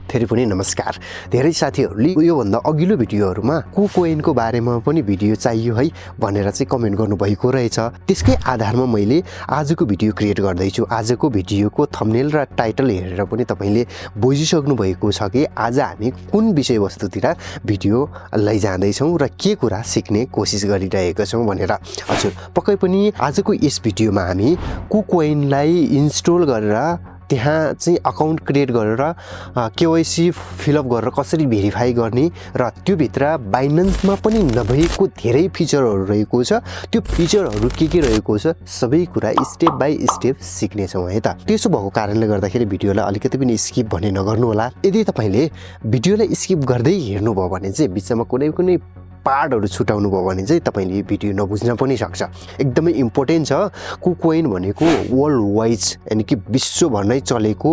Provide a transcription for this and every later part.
फेरि पनि नमस्कार। धेरै साथीहरूले योभन्दा अघिल्लो भिडियोहरूमा KuCoinको बारेमा पनि भिडियो चाहियो है भनेर चाहिँ कमेन्ट गर्नुभएको रहेछ। त्यसकै आधारमा मैले आजको भिडियो क्रिएट गर्दैछु। आजको भिडियोको थम्बनेल र टाइटल हेरेर पनि तपाईले बुझिसक्नु भएको छ कि आज हामी कुन विषयवस्तुतिर भिडियो लैजाँदैछौँ र के कुरा सिक्ने कोसिस गरिरहेका छौँ भनेर। हजुर, पक्कै पनि आजको यस भिडियोमा हामी KuCoinलाई इन्स्टल गरेर त्यहाँ चाहिँ अकाउन्ट क्रिएट गरेर केवाइसी फिलअप गरेर कसरी भेरिफाई गर्ने र त्यो भित्र बाइनेन्समा पनि नभएको धेरै फिचरहरू रहेको छ। त्यो फिचरहरू के रहेको छ सबै कुरा स्टेप बाइ स्टेप सिक्नेछौँ है त। त्यसो भएको कारणले गर्दाखेरि भिडियोलाई अलिकति पनि स्किप भने नगर्नु होला। यदि तपाईले भिडियोलाई स्किप गर्दै हेर्नुभयो भने चाहिँ बिचमा कुनै पार्टहरू छुटाउनु भयो भने चाहिँ तपाईले भिडियो नबुझ्न पनि सक्छ। एकदमै इम्पोर्टेन्ट छ। KuCoin भनेको वर्ल्ड वाइड यानि कि विश्वभर नै चलेको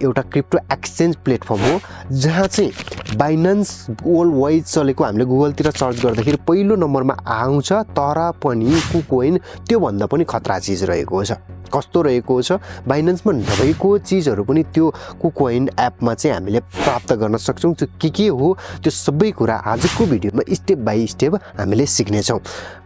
एउटा क्रिप्टो एक्सचेन्ज प्लेटफर्म हो, जहाँ चाहिँ बाइनेन्स वर्ल्ड वाइड चलेको हामीले गुगलतिर सर्च गर्दाखेरि पहिलो नम्बरमा आउँछ। तर पनि KuCoin त्योभन्दा पनि खतरा चिज रहेको छ। कस्तो रहेको छ, बाइनेन्समा नभएको चिजहरू पनि त्यो KuCoin एपमा चाहिँ हामीले प्राप्त गर्न सक्छौँ। त्यो के हो त्यो सबै कुरा आजको भिडियोमा स्टेप बाइ स्टेप हामीले सिक्नेछौँ।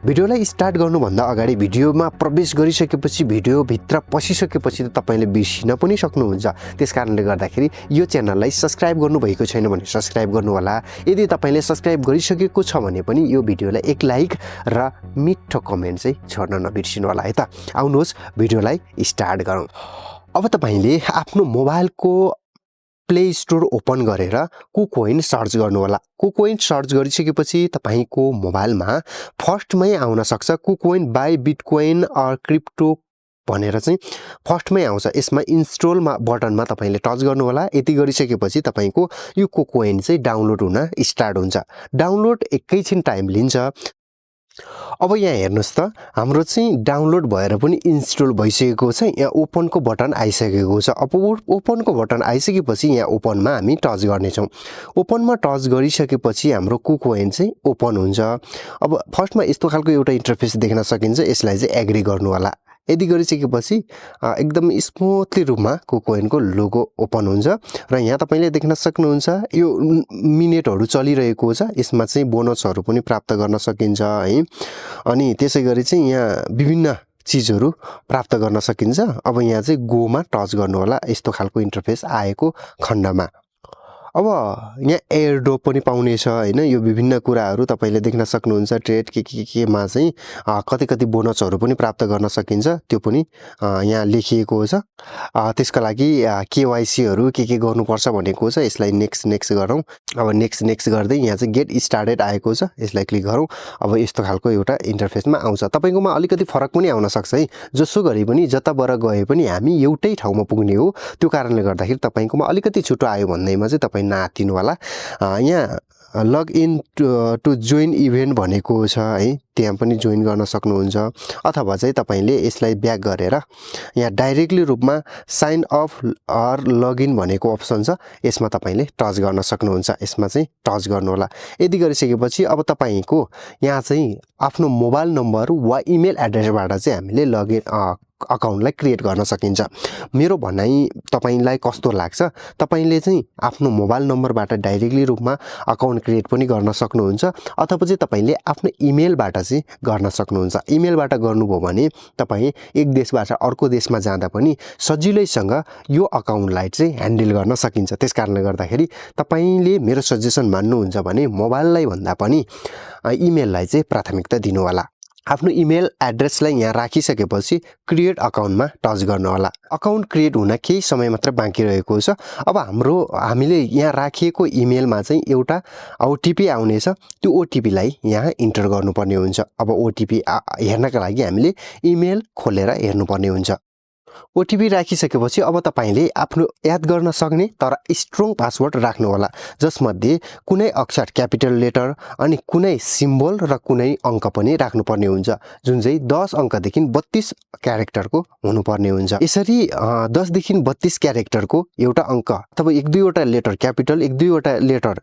भिडियोलाई स्टार्ट गर्नुभन्दा अगाडि भिडियोमा प्रवेश गरिसकेपछि भिडियोभित्र पसिसकेपछि त तपाईँले बिर्सिन पनि सक्नुहुन्छ। त्यस कारणले गर्दाखेरि यो च्यानललाई सब्सक्राइब गर्नुभएको छैन भने सब्सक्राइब गर्नु होला। यदि तपाईँले सब्सक्राइब गरिसकेको छ भने पनि यो भिडियोलाई एक लाइक र मिठो कमेन्ट चाहिँ छोड्न नबिर्सिनु होला है त। आउनुहोस् भिडियोलाई स्टार्ट गरौँ। अब तपाईले आफ्नो मोबाइलको प्ले स्टोर ओपन गरेर KuCoin सर्च गर्नु होला। KuCoin सर्च गरिसकेपछि तपाईको मोबाइलमा फर्स्टमै आउन सक्छ KuCoin बाई बिटकोइन अर क्रिप्टो भनेर चाहिँ फर्स्टमै आउँछ। यसमा इन्स्टलमा बटनमा तपाईले टच गर्नु होला। यति गरिसकेपछि तपाईको यो KuCoin चाहिँ डाउनलोड हुन स्टार्ट हुन्छ। डाउनलोड एकैछिन टाइम लिन्छ। अब यहाँ हेर्नुस् त, हाम्रो चाहिँ डाउनलोड भएर पनि इन्स्टल भइसकेको छ। यहाँ ओपनको बटन आइसकेको छ। अब ओपनको बटन आइसकेपछि यहाँ ओपनमा हामी टच गर्नेछौँ। ओपनमा टच गरिसकेपछि हाम्रो KuCoin चाहिँ ओपन हुन्छ। अब फर्स्टमा यस्तो खालको एउटा इन्टरफेस देख्न सकिन्छ। यसलाई चाहिँ एग्री गर्नु होला। यदि गरिसकेपछि एकदम स्मुथली रूपमा KuCoinको लोगो ओपन हुन्छ र यहाँ तपाईले देख्न सक्नुहुन्छ यो मिनेटहरू चलिरहेको छ। यसमा चाहिँ बोनसहरू पनि प्राप्त गर्न सकिन्छ है। अनि त्यसै गरी चाहिँ यहाँ विभिन्न चिजहरू प्राप्त गर्न सकिन्छ। अब यहाँ चाहिँ गोमा टच गर्नु होला। यस्तो खालको इन्टरफेस आएको खण्डमा अब यहाँ एयरड्रप पनि पाउनेछ हैन। यो विभिन्न कुराहरू तपाईले देख्न सक्नुहुन्छ। ट्रेड केमा चाहिँ कति बोनसहरू पनि प्राप्त गर्न सकिन्छ त्यो पनि यहाँ लेखिएको छ। त्यसका लागि केवाइसीहरू के गर्नुपर्छ भनेको छ। यसलाई नेक्स्ट गरौँ। अब नेक्स्ट गर्दै यहाँ चाहिँ गेट स्टार्टेड आएको छ। यसलाई क्लिक गरौँ। अब यस्तो खालको एउटा इन्टरफेसमा आउँछ। तपाईकोमा अलिकति फरक पनि आउन सक्छ है। जसो गरी पनि जताबाट गए पनि हामी एउटै ठाउँमा पुग्ने हो। त्यो कारणले गर्दाखेरि तपाईकोमा अलिकति छुटो आयो भन्दैमा चाहिँ तपाई नआत्तिनु होला। यहाँ लग इन टु जोइन इभेन्ट भनेको छ है। त्यहाँ पनि जोइन गर्न सक्नुहुन्छ। अथवा चाहिँ तपाईले यसलाई ब्याक गरेर यहाँ डाइरेक्टली रूपमा साइन अप अर लगइन भनेको अप्सन छ। यसमा तपाईले टच गर्न सक्नुहुन्छ। यसमा चाहिँ टच गर्नु होला। यदि गरिसकेपछि अब तपाईको यहाँ चाहिँ आफ्नो मोबाइल नम्बर वा इमेल एड्रेसबाट चाहिँ हामीले लगइन अकाउन्टलाई क्रिएट गर्न सकिन्छ। मेरो भनाइ तपाईलाई कस्तो लाग्छ, तपाईले चाहिँ आफ्नो मोबाइल नम्बरबाट डाइरेक्टली रूपमा अकाउन्ट क्रिएट पनि गर्न सक्नुहुन्छ। अथवा चाहिँ तपाईले आफ्नो इमेलबाट चाहिँ गर्न सक्नुहुन्छ। इमेलबाट गर्नुभयो भने तपाई एक देशबाट अर्को देशमा जाँदा पनि सजिलैसँग यो अकाउन्टलाई चाहिँ ह्यान्डल गर्न सकिन्छ। त्यसकारणले गर्दाखेरि तपाईले मेरो सजेसन मान्नुहुन्छ भने मोबाइललाई भन्दा पनि इमेललाई चाहिँ प्राथमिकता दिनु होला। आफ्नो इमेल एड्रेसलाई यहाँ राखिसकेपछि क्रिएट अकाउन्टमा टच गर्नु होला। अकाउन्ट क्रिएट हुन केही समय मात्र बाँकी रहेको छ। अब हामीले यहाँ राखिएको इमेलमा चाहिँ एउटा ओटिपी आउनेछ। त्यो ओटिपीलाई यहाँ इन्टर गर्नुपर्ने हुन्छ। अब ओटिपी हेर्नका लागि हामीले इमेल खोलेर हेर्नुपर्ने हुन्छ। ओटिपी राखिसकेपछि अब तपाईले आफ्नो याद गर्न सक्ने तर स्ट्रङ पासवर्ड राख्नु होला, जसमध्ये कुनै अक्षर क्यापिटल लेटर अनि कुनै सिम्बल र कुनै अङ्क पनि राख्नुपर्ने हुन्छ, जुन चाहिँ 10 अङ्कदेखि 32 क्यारेक्टरको हुनुपर्ने हुन्छ। यसरी 10 देखि 32 क्यारेक्टरको एउटा अङ्क अथवा 1-2 वटा लेटर क्यापिटल, 1-2 वटा लेटर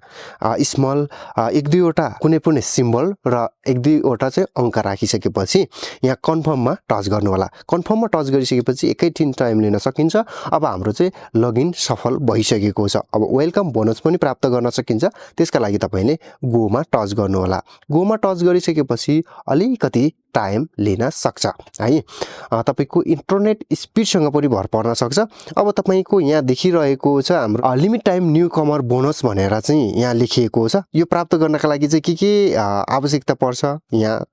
स्मल, 1-2 वटा कुनै पनि सिम्बल र 1-2 वटा चाहिँ अङ्क राखिसकेपछि यहाँ कन्फर्ममा टच गर्नु होला। कन्फर्ममा टच गरिसकेपछि एकैछिन टाइम लिन सकिन्छ। अब हाम्रो चाहिँ लगइन सफल भइसकेको छ। अब वेलकम बोनस पनि प्राप्त गर्न सकिन्छ। त्यसका लागि तपाईले गोमा टच गर्नु होला। गोमा टच गरिसकेपछि अलिकति टाइम लिन सक्छ है। तपाईको इन्टरनेट स्पिडसँग पनि भर पर्न सक्छ। अब तपाईको यहाँ देखिरहेको छ हाम्रो लिमिट टाइम न्यू कमर बोनस भनेर चाहिँ यहाँ लेखिएको छ। यो प्राप्त गर्नका लागि चाहिँ के आवश्यकता पर्छ यहाँ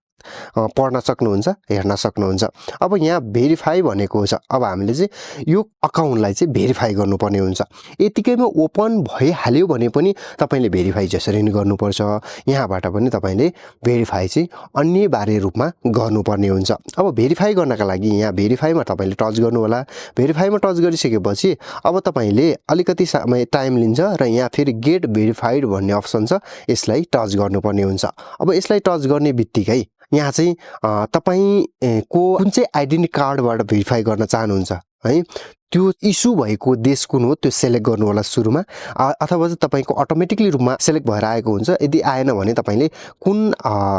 पढ्न सक्नुहुन्छ, हेर्न सक्नुहुन्छ। अब यहाँ भेरिफाई भनेको छ। अब हामीले चाहिँ यो अकाउन्टलाई चाहिँ भेरिफाई गर्नुपर्ने हुन्छ। यतिकैमा ओपन भइहाल्यो भने पनि तपाईले भेरिफाई जसरी नै गर्नुपर्छ। यहाँबाट पनि तपाईले भेरिफाई चाहिँ अनिवार्य रूपमा गर्नुपर्ने हुन्छ। अब भेरिफाई गर्नका लागि यहाँ भेरिफाईमा तपाईले टच गर्नु होला। भेरिफाईमा टच गरिसकेपछि अब तपाईले अलिकति समय टाइम लिन्छ र यहाँ फेरि गेट भेरिफाइड भन्ने अप्सन छ, यसलाई टच गर्नुपर्ने हुन्छ। अब यसलाई टच गर्ने बित्तिकै यहाँ चाहिँ तपाईको कुन चाहिँ आइडेन्टिटी कार्डबाट भेरिफाई गर्न चाहनुहुन्छ है, त्यो इस्यु भएको देश कुन हो त्यो सेलेक्ट गर्नु होला सुरुमा। अथवा चाहिँ तपाईको अटोमेटिकली रूपमा सेलेक्ट भएर आएको हुन्छ। यदि आएन भने तपाईले कुन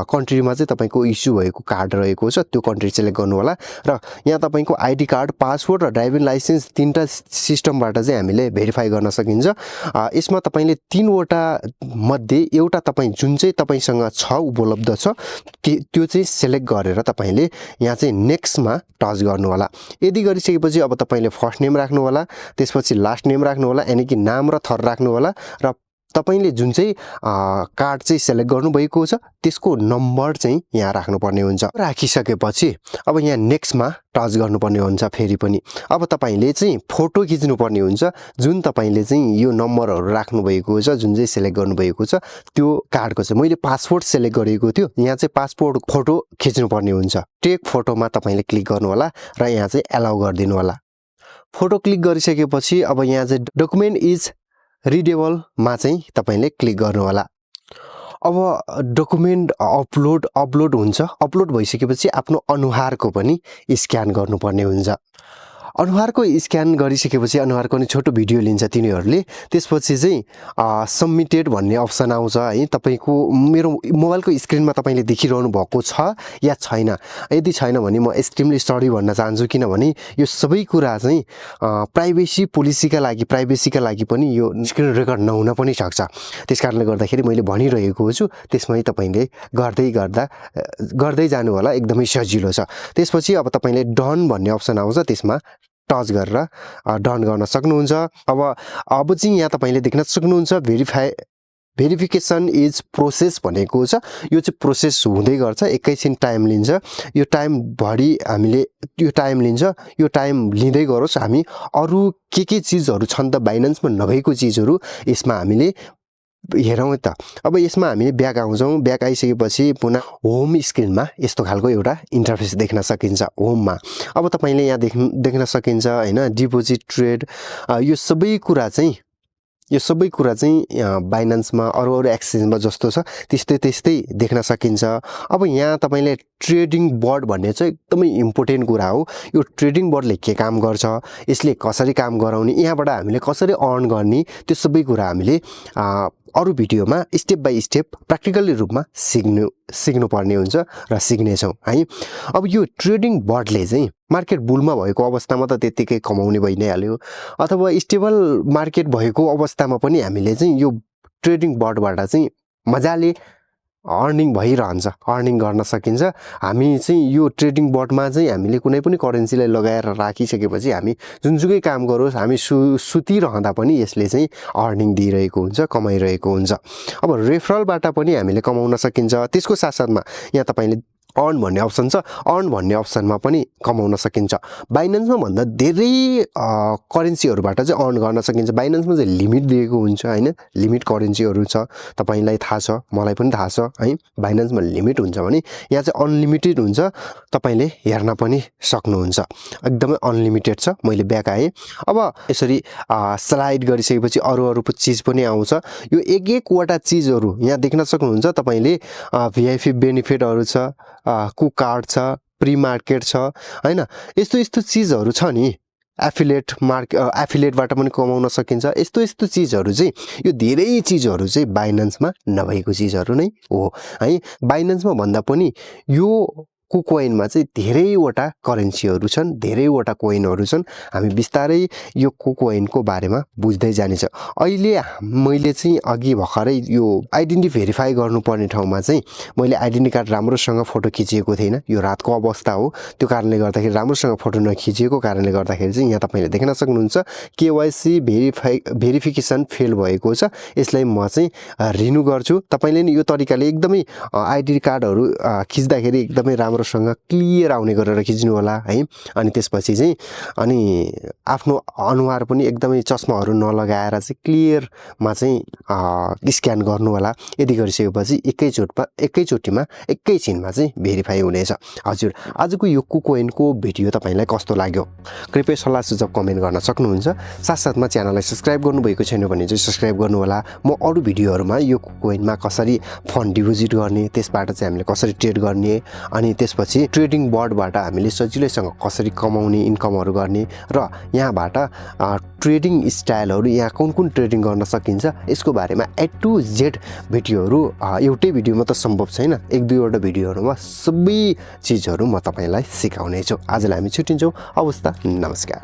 कन्ट्रीमा चाहिँ तपाईको इस्यु भएको कार्ड रहेको छ त्यो कन्ट्री सेलेक्ट गर्नु होला। र यहाँ तपाईको आइडी कार्ड, पासपोर्ट र ड्राइभिङ लाइसेन्स तीनटा सिस्टमबाट चाहिँ हामीले भेरिफाई गर्न सकिन्छ। यसमा तपाईले तीनवटा मध्ये एउटा तपाई जुन चाहिँ तपाईसँग छ उपलब्ध छ त्यो चाहिँ सेलेक्ट गरेर तपाईले यहाँ चाहिँ नेक्स्टमा टच गर्नु होला। यदि गरिसकेपछि अब तपाईले फर्स्ट नेम राख्नु होला, त्यसपछि लास्ट नेम राख्नु होला, यानी कि नाम र थर राख्नु होला र तपाईले जुन चाहिँ कार्ड चाहिँ सेलेक्ट गर्नुभएको छ त्यसको नम्बर चाहिँ यहाँ राख्नुपर्ने हुन्छ। राखिसकेपछि अब यहाँ नेक्स्टमा टच गर्नुपर्ने हुन्छ। फेरि पनि अब तपाईले चाहिँ फोटो खिच्नुपर्ने हुन्छ। जुन तपाईले चाहिँ यो नम्बरहरू राख्नुभएको छ, जुन चाहिँ सेलेक्ट गर्नुभएको छ त्यो कार्डको चाहिँ मैले पासपोर्ट सेलेक्ट गरेको थियो, यहाँ चाहिँ पासपोर्ट फोटो खिच्नुपर्ने हुन्छ। टेक फोटोमा तपाईले क्लिक गर्नु होला र यहाँ चाहिँ एलाउ गरिदिनु होला। फोटो क्लिक गरिसकेपछि अब यहाँ चाहिँ डकुमेन्ट इज रिडेबलमा चाहिँ तपाईले क्लिक गर्नु होला। अब डकुमेन्ट अपलोड हुन्छ। अपलोड भइसकेपछि आफ्नो अनुहारको पनि स्क्यान गर्नुपर्ने हुन्छ। अनुहारको स्क्यान गरिसकेपछि अनुहारको नि छोटो भिडियो लिन्छ तिनीहरूले। त्यसपछि चाहिँ सबमिटेड भन्ने अप्सन आउँछ है। तपाईको मेरो मोबाइलको स्क्रिनमा तपाईले देखिरहनु भएको छ या छैन। यदि छैन भने म एक्सट्रिमली सरी भन्न चाहन्छु, किनभने यो सबै कुरा चाहिँ प्राइभेसी पोलिसीका लागि पनि यो स्क्रिन रेकर्ड नहुन पनि सक्छ। त्यसकारणले गर्दाखेरि मैले भनिरहेको छु, त्यसमै तपाईले गर्दै जानु होला, एकदमै सजिलो छ। त्यसपछि अब तपाईले डन भन्ने अप्सन आउँछ, त्यसमा टच गरेर डन गर्न सक्नुहुन्छ। अब चाहिँ यहाँ तपाईले देख्न सक्नुहुन्छ भेरिफिकेसन इज प्रोसेस भनेको छ। यो चाहिँ प्रोसेस हुँदै गर्छ, एकैछिन टाइम लिन्छ। यो टाइम भरि हामीले यो टाइम लिन्छ। यो टाइम लिँदै गरोस्। हामी अरू के चीजहरू छन् त बाइनेन्समा नभएको चीजहरू यसमा हामीले हेरौँ त। अब यसमा हामीले ब्याक आउँछौँ। ब्याक आइसकेपछि पुनः होम स्क्रिनमा यस्तो खालको एउटा इन्टरफेस देख्न सकिन्छ होममा। अब तपाईले यहाँ देख्न सकिन्छ हैन, डिपोजिट ट्रेड यो सबै कुरा चाहिँ बाइनेन्समा अरू एक्सचेन्जमा जस्तो छ त्यस्तै देख्न सकिन्छ। अब यहाँ तपाईले ट्रेडिङ बोर्ड भन्ने चाहिँ एकदमै इम्पोर्टेन्ट कुरा हो। यो ट्रेडिङ बोर्डले के काम गर्छ, यसले कसरी काम गराउने, यहाँबाट हामीले कसरी अर्न गर्ने, त्यो सबै कुरा हामीले अरू भिडियोमा स्टेप बाई स्टेप प्र्याक्टिकली रूपमा सिक्नु पर्ने हुन्छ र सिक्नेछौँ है। अब यो ट्रेडिङ बोर्डले चाहिँ मार्केट बुलमा भएको अवस्थामा त त्यत्तिकै कमाउने भइ नै हाल्यो, अथवा स्टेबल मार्केट भएको अवस्थामा पनि हामीले चाहिँ यो ट्रेडिङ बोर्डबाट चाहिँ मजाले अर्निङ भइरहन्छ, अर्निङ गर्न सकिन्छ। हामी चाहिँ यो ट्रेडिङ बोर्डमा चाहिँ हामीले कुनै पनि करेन्सीलाई लगाएर राखिसकेपछि हामी जुनसुकै काम गरोस्, हामी सुतिरहँदा पनि यसले चाहिँ अर्निङ दिइरहेको हुन्छ, कमाइरहेको हुन्छ। अब रेफरलबाट पनि हामीले कमाउन सकिन्छ। त्यसको साथसाथमा यहाँ तपाईले अर्न भन्ने अप्सन छ, अर्न भन्ने अप्सनमा पनि कमाउन सकिन्छ। बाइनेन्समा भन्दा धेरै करेन्सीहरूबाट चाहिँ अर्न गर्न सकिन्छ। बाइनेन्समा चाहिँ लिमिट दिएको हुन्छ हैन, लिमिट करेन्सीहरू छ, तपाईलाई थाहा छ, मलाई पनि थाहा छ है। बाइनेन्समा लिमिट हुन्छ भने यहाँ चाहिँ अनलिमिटेड हुन्छ, तपाईले हेर्न पनि सक्नुहुन्छ। एकदमै अनलिमिटेड छ। मैले ब्याक आएँ। अब यसरी स्लाइड गरिसकेपछि अरू चीज पनि आउँछ। यो एकवटा चीजहरू यहाँ देख्न सक्नुहुन्छ तपाईले। भिआइपी बेनिफिटहरू छ, कुकार्ड छ, प्री मार्केट छ हैन, यस्तो चीजहरू छ नि। एफिलिएटबाट पनि कमाउन सकिन्छ। यस्तो चीजहरू चाहिँ यो धेरै चीजहरू चाहिँ बाइनेन्समा नभएको चीजहरू नै हो है। बाइनेन्समा भन्दा पनि यो KuCoinमा चाहिँ धेरैवटा करेन्सीहरू छन्, धेरैवटा कोइनहरू छन्। हामी बिस्तारै यो KuCoinको बारेमा बुझ्दै जानेछ। अहिले मैले चाहिँ अघि भर्खरै यो आइडेन्टिटी भेरिफाई गर्नुपर्ने ठाउँमा चाहिँ मैले आइडेन्टिटी कार्ड राम्रोसँग फोटो खिचिएको थिएन। यो रातको अवस्था हो, त्यो कारणले गर्दाखेरि राम्रोसँग फोटो नखिचिएको कारणले गर्दाखेरि चाहिँ यहाँ तपाईँले देख्न सक्नुहुन्छ KYC भेरिफिकेसन फेल भएको छ। यसलाई म चाहिँ रिन्यू गर्छु। तपाईँले नि यो तरिकाले एकदमै आइडेन्टिटी कार्डहरू खिच्दाखेरि एकदमै राम्रोसँग क्लियर आउने गरेर खिच्नु होला है। अनि त्यसपछि चाहिँ अनि आफ्नो अनुहार पनि एकदमै चस्माहरू नलगाएर चाहिँ क्लियरमा चाहिँ स्क्यान गर्नु होला। यदि गरिसकेपछि एकैचोटिमा एकैछिनमा चाहिँ भेरिफाई हुनेछ। हजुर, आजको यो KuCoinको भिडियो तपाईँलाई कस्तो लाग्यो? कृपया सल्लाह सुझाव कमेन्ट गर्न सक्नुहुन्छ। साथसाथमा च्यानललाई सब्सक्राइब गर्नुभएको छैन भने चाहिँ सब्सक्राइब गर्नु होला। म अरू भिडियोहरूमा यो KuCoinमा कसरी फन्ड डिपोजिट गर्ने, त्यसबाट चाहिँ हामीले कसरी ट्रेड गर्ने, अनि त्यसपछि ट्रेडिङ बोर्डबाट हामीले सजिलैसँग कसरी कमाउने, इन्कमहरू गर्ने र यहाँबाट ट्रेडिङ स्टाइलहरू, यहाँ कुन कुन ट्रेडिङ गर्न सकिन्छ, यसको बारेमा A to Z भिडियोहरू एउटै भिडियोमा त सम्भव छैन। एक दुईवटा भिडियोहरूमा सबै चिजहरू म तपाईँलाई सिकाउने छु। आजलाई हामी छुट्टिन्छौँ। हवस् त, नमस्कार।